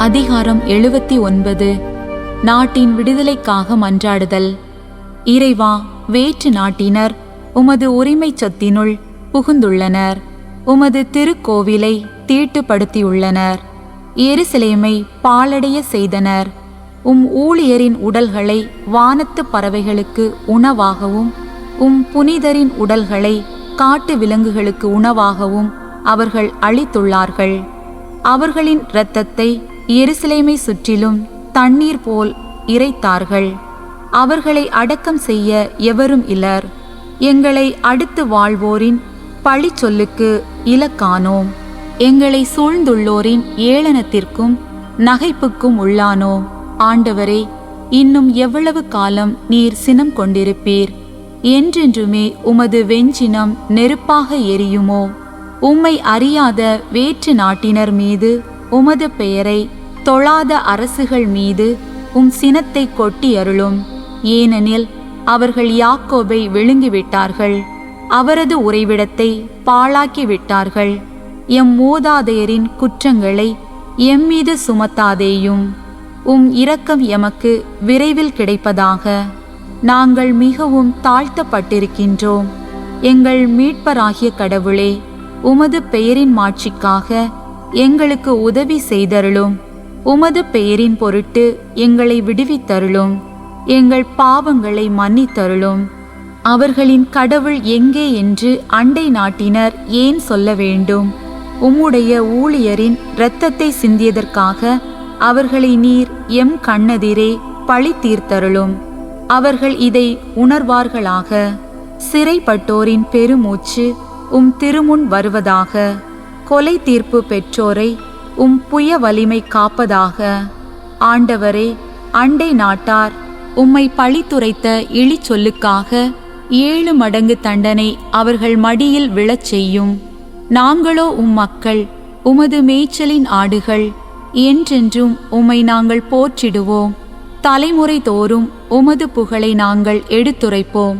அதிகாரம் 79. நாட்டின் விடுதலைக்காக மன்றாடுதல். இறைவா, வேற்று நாட்டினர் உமது உரிமை சொத்தினுள் புகுந்துள்ளனர். உமது திருக்கோவிலை தீட்டுப்படுத்தியுள்ளனர். எருசலேமை பாழடைய செய்தனர். ஊழியரின் உடல்களை வானத்து பறவைகளுக்கு உணவாகவும் புனிதரின் உடல்களை காட்டு விலங்குகளுக்கு உணவாகவும் அவர்கள் அளித்துள்ளார்கள். அவர்களின் இரத்தத்தை எருசலேமை சுற்றிலும் தண்ணீர் போல் இறைத்தார்கள். அவர்களை அடக்கம் செய்ய எவரும் இலர். எங்களை அடுத்து வாழ்வோரின் பழி சொல்லுக்கு இலக்கானோம். எங்களை சூழ்ந்துள்ளோரின் ஏளனத்திற்கும் நகைப்புக்கும் உள்ளானோம். ஆண்டவரே, இன்னும் எவ்வளவு காலம் நீர் சினம் கொண்டிருப்பீர்? என்றென்றுமே உமது வெஞ்சினம் நெருப்பாக எரியுமோ? உம்மை அறியாத வேற்று நாட்டினர் மீது உமது பெயரை தொழாத அரசுகள் மீது சினத்தை கொட்டி அருளும். ஏனெனில் அவர்கள் யாக்கோபை விழுங்கிவிட்டார்கள், அவரது உறைவிடத்தை பாழாக்கி விட்டார்கள். எம் மூதாதையரின் குற்றங்களை எம்மீது சுமத்தாதேயும். இரக்கம் எமக்கு விரைவில் கிடைப்பதாக. நாங்கள் மிகவும் தாழ்த்தப்பட்டிருக்கின்றோம். எங்கள் மீட்பராகிய கடவுளே, உமது பெயரின் மாட்சிக்காக எங்களுக்கு உதவி செய்தருளும். உமது பெயரின் பொருட்டு எங்களை விடுவித்தருளும். எங்கள் பாவங்களை மன்னித்தருளும். அவர்களின் கடவுள் எங்கே என்று அண்டை நாட்டினர் ஏன் சொல்ல வேண்டும்? உம்முடைய ஊழியரின் இரத்தத்தை சிந்தியதற்காக அவர்களை நீர் எம் கண்ணெதிரே பழி தீர்த்தருளும். அவர்கள் இதை உணர்வார்களாக. சிறைப்பட்டோரின் பெருமூச்சு திருமுன் வருவதாக. கொலை தீர்ப்பு பெற்றோரை புய வலிமை காப்பதாக. ஆண்டவரே, அண்டை நாட்டார் உம்மை பழித்துரைத்த இழி சொல்லுக்காக 7 மடங்கு தண்டனை அவர்கள் மடியில் விழச் செய்யும். நாங்களோ மக்கள், உமது மேய்ச்சலின் ஆடுகள். என்றென்றும் உம்மை நாங்கள் போற்றிடுவோம். தலைமுறை தோறும் உமது புகழை நாங்கள் எடுத்துரைப்போம்.